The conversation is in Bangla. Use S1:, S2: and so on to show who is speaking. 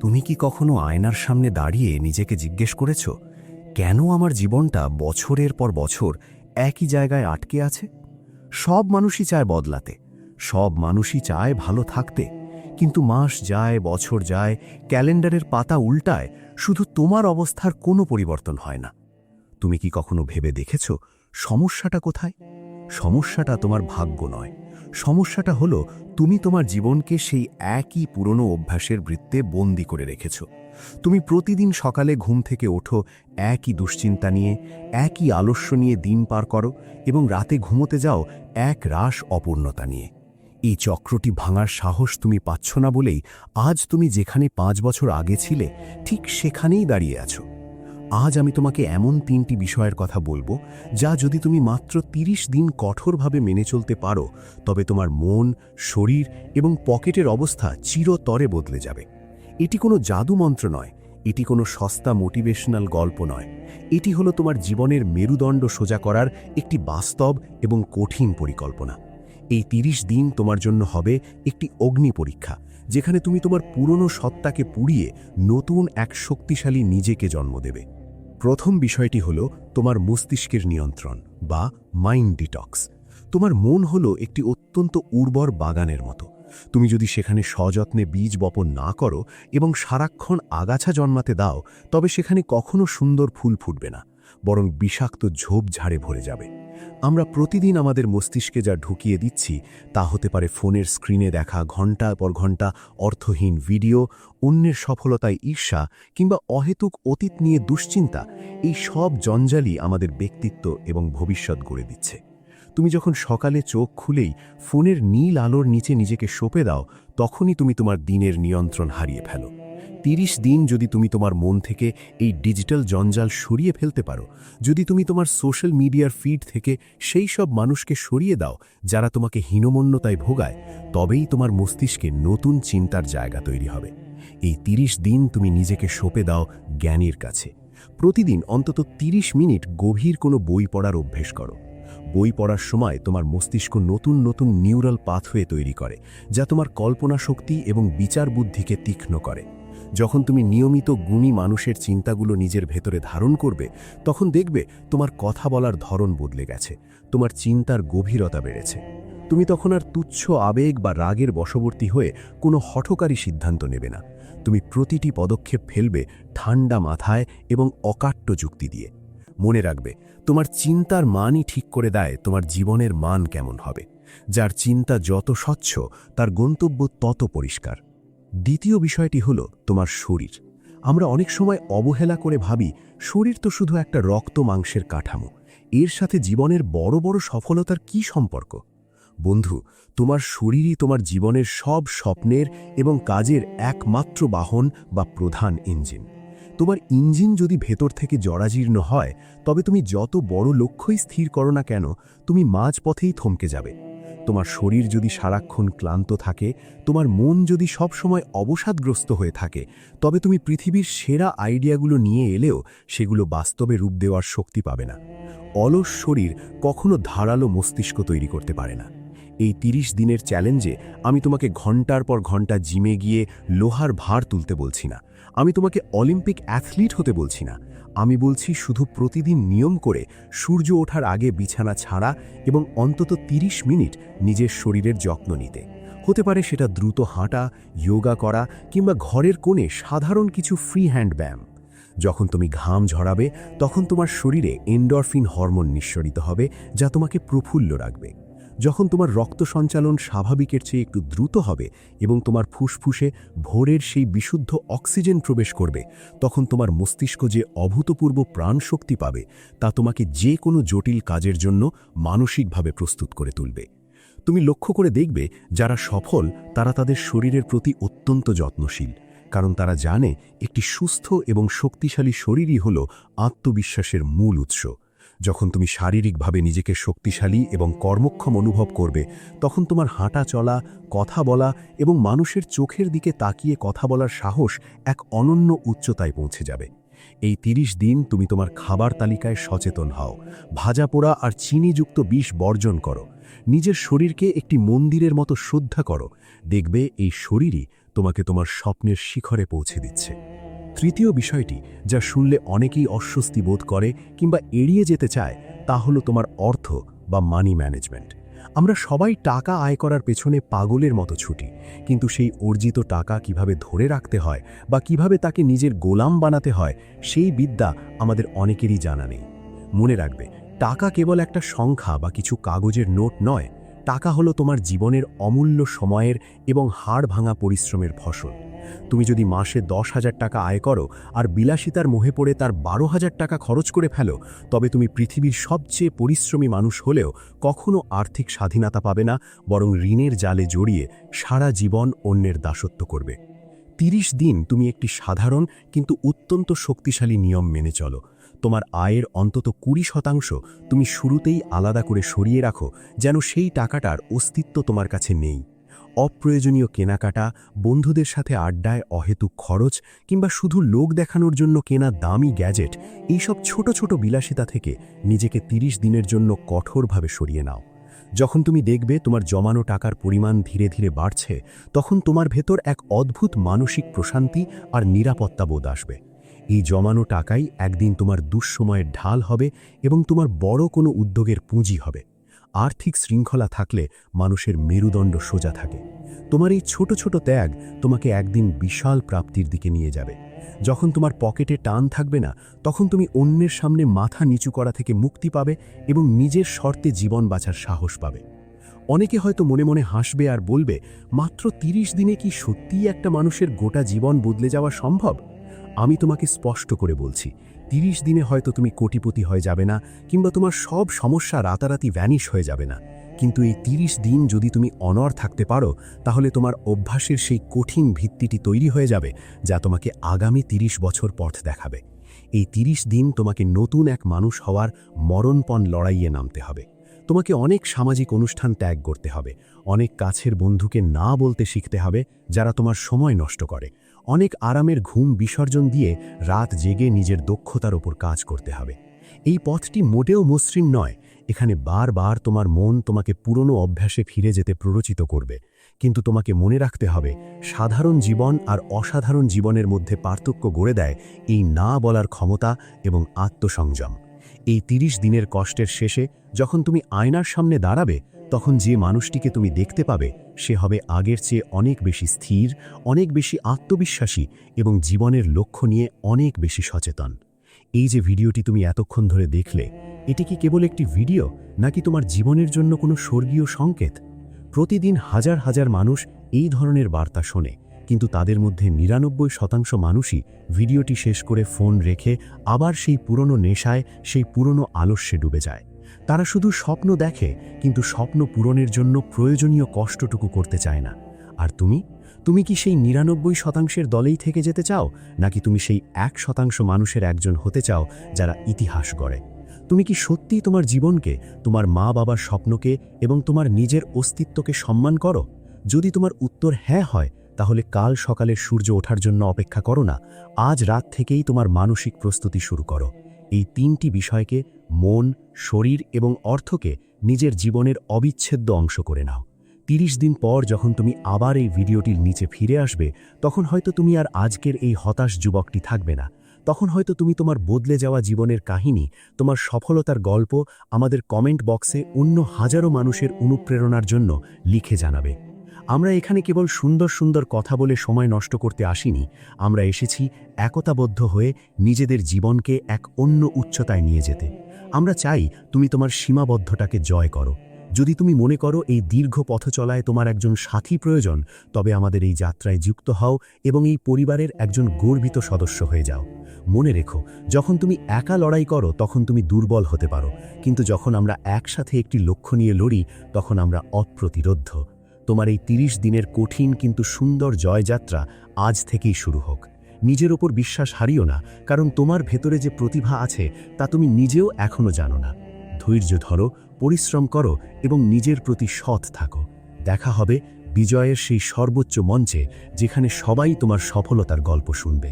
S1: তুমি কি কখনো আয়নার সামনে দাঁড়িয়ে নিজেকে জিজ্ঞেস করেছ, কেন আমার জীবনটা বছরের পর বছর একই জায়গায় আটকে আছে? সব মানুষই চায় বদলাতে, সব মানুষই চায় ভালো থাকতে, কিন্তু মাস যায়, বছর যায়, ক্যালেন্ডারের পাতা উল্টায়, শুধু তোমার অবস্থার কোনো পরিবর্তন হয় না। তুমি কি কখনো ভেবে দেখেছ সমস্যাটা কোথায়? সমস্যাটা তোমার ভাগ্য নয়, সমস্যাটা হলো তুমি তোমার জীবনকে সেই একই পুরনো অভ্যাসের বৃত্তে বন্দি করে রেখেছ। তুমি প্রতিদিন সকালে ঘুম থেকে ওঠো একই দুশ্চিন্তা নিয়ে, একই আলস্য নিয়ে দিন পার করো এবং রাতে ঘুমোতে যাও এক রাশ অপূর্ণতা নিয়ে। এই চক্রটি ভাঙার সাহস তুমি পাচ্ছ না বলেই আজ তুমি যেখানে 5 বছর আগে ছিলে ঠিক সেখানেই দাঁড়িয়ে আছো। আজ আমি তোমাকে এমন 3টি বিষয়ের কথা বলবো যা যদি তুমি মাত্র 30 দিন কঠোরভাবে মেনে চলতে পারো, তবে তোমার মন, শরীর এবং পকেটের অবস্থা চিরতরে বদলে যাবে। এটি কোনো জাদু মন্ত্র নয়, এটি কোনো সস্তা মোটিভেশনাল গল্প নয়, এটি হলো তোমার জীবনের মেরুদণ্ড সোজা করার একটি বাস্তব এবং কঠিন পরিকল্পনা। এই 30 দিন তোমার জন্য হবে একটি অগ্নি পরীক্ষা, যেখানে তুমি তোমার পুরনো সত্তাকে পুড়িয়ে নতুন এক শক্তিশালী নিজেকে জন্ম দেবে। প্রথম বিষয়টি হলো তোমার মস্তিষ্কের নিয়ন্ত্রণ বা মাইন্ড ডিটক্স। তোমার মন হলো একটি অত্যন্ত উর্বর বাগানের মতো। তুমি যদি সেখানে সযত্নে বীজ বপন না করো এবং সারাক্ষণ আগাছা জন্মাতে দাও, তবে সেখানে কখনো সুন্দর ফুল ফুটবে না, বরং বিষাক্ত ঝোপঝাড়ে ভরে যাবে। আমরা প্রতিদিন আমাদের মস্তিষ্কে যা ঢুকিয়ে দিচ্ছি তা হতে পারে ফোনের স্ক্রিনে দেখা ঘন্টার পর ঘন্টা অর্থহীন ভিডিও, অন্যের সফলতায় ঈর্ষা কিংবা অহেতুক অতীত নিয়ে দুশ্চিন্তা। এই সব জঞ্জালই আমাদের ব্যক্তিত্ব এবং ভবিষ্যৎ গড়ে দিচ্ছে। তুমি যখন সকালে চোখ খুলেই ফোনের নীল আলোর নিচে নিজেকে সঁপে দাও, তখনই তুমি তোমার দিনের নিয়ন্ত্রণ হারিয়ে ফেলো। 30 দিন যদি তুমি তোমার মন থেকে এই ডিজিটাল জঞ্জাল সরিয়ে ফেলতে পারো, যদি তুমি তোমার সোশ্যাল মিডিয়ার ফিড থেকে সেই সব মানুষকে সরিয়ে দাও যারা তোমাকে হীনমন্যতায় ভোগায়, তবেই তোমার মস্তিষ্কে নতুন চিন্তার জায়গা তৈরি হবে। এই 30 দিন তুমি নিজেকে সঁপে দাও জ্ঞানীর কাছে। প্রতিদিন অন্তত 30 মিনিট গভীর কোনো বই পড়ার অভ্যেস করো। বই পড়ার সময় তোমার মস্তিষ্ক নতুন নতুন নিউরাল পাথওয়ে তৈরি করে, যা তোমার কল্পনা শক্তি এবং বিচার বুদ্ধিকে তীক্ষ্ণ করে। যখন তুমি নিয়মিত গুণী মানুষের চিন্তাগুলো নিজের ভেতরে ধারণ করবে, তখন দেখবে তোমার কথা বলার ধরন বদলে গেছে, তোমার চিন্তার গভীরতা বেড়েছে। তুমি তখন আর তুচ্ছ আবেগ বা রাগের বশবর্তী হয়ে কোনো হঠকারী সিদ্ধান্ত নেবে না। তুমি প্রতিটি পদক্ষেপ ফেলবে ঠান্ডা মাথায় এবং অকাট্য যুক্তি দিয়ে। মনে রাখবে, তোমার চিন্তার মানই ঠিক করে দেয় তোমার জীবনের মান কেমন হবে। যার চিন্তা যত স্বচ্ছ, তার গন্তব্য তত পরিষ্কার। দ্বিতীয় বিষয়টি হলো তোমার শরীর। আমরা অনেক সময় অবহেলা করে ভাবি শরীর তো শুধু একটা রক্ত মাংসের কাঠামো, এর সাথে জীবনের বড় বড় সফলতার কি সম্পর্ক? বন্ধু, তোমার শরীরই তোমার জীবনের সব স্বপ্নের এবং কাজের একমাত্র বাহন বা প্রধান ইঞ্জিন। তোমার ইঞ্জিন যদি ভেতর থেকে জরাজীর্ণ হয়, তবে তুমি যত বড় লক্ষ্যই স্থির করো না কেন, তুমি মাঝপথেই থমকে যাবে। তোমার শরীর যদি সারাক্ষণ ক্লান্ত থাকে, তোমার মন যদি সবসময় অবসাদগ্রস্ত হয়ে থাকে, তবে তুমি পৃথিবীর সেরা আইডিয়াগুলো নিয়ে এলেও সেগুলো বাস্তবে রূপ দেওয়ার শক্তি পাবে না। অলস শরীর কখনো ধারালো মস্তিষ্ক তৈরি করতে পারে না। এই 30 দিনের চ্যালেঞ্জে আমি তোমাকে ঘন্টার পর ঘন্টা জিমে গিয়ে লোহার ভার তুলতে বলছি না, আমি তোমাকে অলিম্পিক অ্যাথলিট হতে বলছি না। আমি বলছি শুধু প্রতিদিন নিয়ম করে সূর্য ওঠার আগে বিছানা ছাড়া এবং অন্তত 30 মিনিট নিজের শরীরের যত্ন নিতে। হতে পারে সেটা দ্রুত হাঁটা, যোগা করা কিংবা ঘরের কোণে সাধারণ কিছু ফ্রি হ্যান্ড ব্যায়াম। যখন তুমি ঘাম ঝরাবে, তখন তোমার শরীরে এন্ডরফিন হরমোন নিঃসরিত হবে, যা তোমাকে প্রফুল্ল রাখবে। যখন তোমার রক্ত সঞ্চালন স্বাভাবিকের চেয়ে একটু দ্রুত হবে এবং তোমার ফুসফুসে ভোরের সেই বিশুদ্ধ অক্সিজেন প্রবেশ করবে, তখন তোমার মস্তিষ্ক যে অভূতপূর্ব প্রাণশক্তি পাবে, তা তোমাকে যে কোনো জটিল কাজের জন্য মানসিকভাবে প্রস্তুত করে তুলবে। তুমি লক্ষ্য করে দেখবে, যারা সফল তারা তাদের শরীরের প্রতি অত্যন্ত যত্নশীল, কারণ তারা জানে একটি সুস্থ এবং শক্তিশালী শরীরই হল আত্মবিশ্বাসের মূল উৎস। যখন তুমি শারীরিকভাবে নিজেকে শক্তিশালী এবং কর্মক্ষম অনুভব করবে, তখন তোমার হাঁটা চলা, কথা বলা এবং মানুষের চোখের দিকে তাকিয়ে কথা বলার সাহস এক অনন্য উচ্চতায় পৌঁছে যাবে। এই 30 দিন তুমি তোমার খাবার তালিকায় সচেতন হও, ভাজা পোড়া আর চিনিযুক্ত বিষ বর্জন করো, নিজের শরীরকে একটি মন্দিরের মতো শ্রদ্ধা করো। দেখবে এই শরীরই তোমাকে তোমার স্বপ্নের শিখরে পৌঁছে দিচ্ছে। তৃতীয় বিষয়টি যা শুনলে অনেকেই অস্বস্তি বোধ করে কিংবা এড়িয়ে যেতে চায়, তা হলো তোমার অর্থ বা মানি ম্যানেজমেন্ট। আমরা সবাই টাকা আয় করার পেছনে পাগলের মতো ছুটি, কিন্তু সেই অর্জিত টাকা কিভাবে ধরে রাখতে হয় বা কিভাবে তাকে নিজের গোলাম বানাতে হয়, সেই বিদ্যা আমাদের অনেকেরই জানা নেই। মনে রাখবে, টাকা কেবল একটা সংখ্যা বা কিছু কাগজের নোট নয়। টাকা হলো তোমার জীবনের অমূল্য সময়ের এবং হাড় ভাঙা পরিশ্রমের ফসল। তুমি যদি মাসে 10,000 টাকা আয় করো আর বিলাসিতার মোহে পড়ে তার 12,000 টাকা খরচ করে ফেলো, তবে তুমি পৃথিবীর সবচেয়ে পরিশ্রমী মানুষ হলেও কখনো আর্থিক স্বাধীনতা পাবে না, বরং ঋণের জালে জড়িয়ে সারা জীবন অন্যের দাসত্ব করবে। 30 দিন তুমি একটি সাধারণ কিন্তু অত্যন্ত শক্তিশালী নিয়ম মেনে চলো। তোমার আয়ের অন্তত 20% তুমি শুরুতেই আলাদা করে সরিয়ে রাখো, যেন সেই টাকাটার অস্তিত্ব তোমার কাছে নেই। অপ্রয়োজনীয় কেনাকাটা, বন্ধুদের সাথে আড্ডায় অহেতুক খরচ কিংবা শুধু লোক দেখানোর জন্য কেনা দামি গ্যাজেট, এইসব ছোট ছোট বিলাসিতা থেকে নিজেকে 30 দিনের জন্য কঠোরভাবে সরিয়ে নাও। যখন তুমি দেখবে তোমার জমানো টাকার পরিমাণ ধীরে ধীরে বাড়ছে, তখন তোমার ভেতর এক অদ্ভুত মানসিক প্রশান্তি আর নিরাপত্তা বোধ আসবে। এই জমানো টাকাই একদিন তোমার দুঃসময়ের ঢাল হবে এবং তোমার বড় কোনো উদ্যোগের পুঁজি হবে। আর্থিক শৃঙ্খলা থাকলে মানুষের মেরুদণ্ড সোজা থাকে। তোমার এই ছোট ছোট ত্যাগ তোমাকে একদিন বিশাল প্রাপ্তির দিকে নিয়ে যাবে। যখন তোমার পকেটে টান থাকবে না, তখন তুমি অন্যের সামনে মাথা নিচু করা থেকে মুক্তি পাবে এবং নিজের শর্তে জীবন বাঁচার সাহস পাবে। অনেকে হয়তো মনে মনে হাসবে আর বলবে, মাত্র 30 দিনে কি সত্যিই একটা মানুষের গোটা জীবন বদলে যাওয়া সম্ভব? আমি তোমাকে স্পষ্ট করে বলছি, 30 দিনে হয়তো তুমি কোটিপতি হয়ে যাবে না কিংবা তোমার সব সমস্যা রাতারাতি ভ্যানিশ হয়ে যাবে না, কিন্তু এই 30 দিন যদি তুমি অনড় থাকতে পারো, তাহলে তোমার অভ্যাসের সেই কঠিন ভিত্তিটি তৈরি হয়ে যাবে, যা তোমাকে আগামী 30 বছর পথ দেখাবে। এই 30 দিন তোমাকে নতুন এক মানুষ হওয়ার মরণপণ লড়াইয়ে নামতে হবে। তোমাকে অনেক সামাজিক অনুষ্ঠান ত্যাগ করতে হবে, অনেক কাছের বন্ধুকে না বলতে শিখতে হবে যারা তোমার সময় নষ্ট করে, অনেক আরামের ঘুম বিসর্জন দিয়ে রাত জেগে নিজের দক্ষতার ওপর কাজ করতে হবে। এই পথটি মোটেও মসৃণ নয়। এখানে বারবার তোমার মন তোমাকে পুরনো অভ্যাসে ফিরে যেতে প্ররোচিত করবে, কিন্তু তোমাকে মনে রাখতে হবে, সাধারণ জীবন আর অসাধারণ জীবনের মধ্যে পার্থক্য গড়ে দেয় এই না বলার ক্ষমতা এবং আত্মসংযম। এই 30 দিনের কষ্টের শেষে যখন তুমি আয়নার সামনে দাঁড়াবে, তখন যে মানুষটিকে তুমি দেখতে পাবে, সে হবে আগের চেয়ে অনেক বেশি স্থির, অনেক বেশি আত্মবিশ্বাসী এবং জীবনের লক্ষ্য নিয়ে অনেক বেশি সচেতন। এই যে ভিডিওটি তুমি এতক্ষণ ধরে দেখলে, এটি কি কেবল একটি ভিডিও, নাকি তোমার জীবনের জন্য কোনো স্বর্গীয় সংকেত? প্রতিদিন হাজার হাজার মানুষ এই ধরনের বার্তা শোনে, কিন্তু তাদের মধ্যে 99% মানুষই ভিডিওটি শেষ করে ফোন রেখে আবার সেই পুরনো নেশায়, সেই পুরনো আলস্যে ডুবে যায়। তারা শুধু স্বপ্ন দেখে, কিন্তু স্বপ্ন পূরণের জন্য প্রয়োজনীয় কষ্টটুকু করতে চায় না। আর তুমি কি সেই 99% দলেই থেকে যেতে চাও, নাকি তুমি সেই 1% মানুষের একজন হতে চাও যারা ইতিহাস গড়ে? তুমি কি সত্যিই তোমার জীবনকে, তোমার মা বাবার স্বপ্নকে এবং তোমার নিজের অস্তিত্বকে সম্মান করো? যদি তোমার উত্তর হ্যাঁ হয়, তাহলে কাল সকালের সূর্য ওঠার জন্য অপেক্ষা করো না, আজ রাত থেকেই তোমার মানসিক প্রস্তুতি শুরু করো। এই 3টি বিষয়কে, মন, শরীর এবং অর্থকে, নিজের জীবনের অবিচ্ছেদ্য অংশ করে নাও। 30 দিন পর যখন তুমি আবার এই ভিডিওটির নিচে ফিরে আসবে, তখন হয়তো তুমি আর আজকের এই হতাশ যুবকটি থাকবে না। তখন হয়তো তুমি তোমার বদলে যাওয়া জীবনের কাহিনী, তোমার সফলতার গল্প আমাদের কমেন্ট বক্সে অন্য হাজারো মানুষের অনুপ্রেরণার জন্য লিখে জানাবে। আমরা এখানে কেবল সুন্দর সুন্দর কথা বলে সময় নষ্ট করতে আসিনি, আমরা এসেছি একতাবদ্ধ হয়ে নিজেদের জীবনকে এক অন্য উচ্চতায় নিয়ে যেতে। আমরা চাই তুমি তোমার সীমাবদ্ধতাকে জয় করো। যদি তুমি মনে করো এই দীর্ঘ পথ চলায় তোমার একজন সাথী প্রয়োজন, তবে আমাদের এই যাত্রায় যুক্ত হও এবং এই পরিবারের একজন গর্বিত সদস্য হয়ে যাও। মনে রেখো, যখন তুমি একা লড়াই করো তখন তুমি দুর্বল হতে পারো, কিন্তু যখন আমরা একসাথে একটি লক্ষ্য নিয়ে লড়ি, তখন আমরা অপ্রতিরোধ্য। তোমার এই 30 দিনের কঠিন কিন্তু সুন্দর জয়যাত্রা আজ থেকেই শুরু হোক। নিজের ওপর বিশ্বাস হারিও না, কারণ তোমার ভেতরে যে প্রতিভা আছে তা তুমি নিজেও এখনো জানো না। ধৈর্য ধরো, পরিশ্রম করো এবং নিজের প্রতি সৎ থাকো। দেখা হবে বিজয়ের সেই সর্বোচ্চ মঞ্চে, যেখানে সবাই তোমার সফলতার গল্প শুনবে।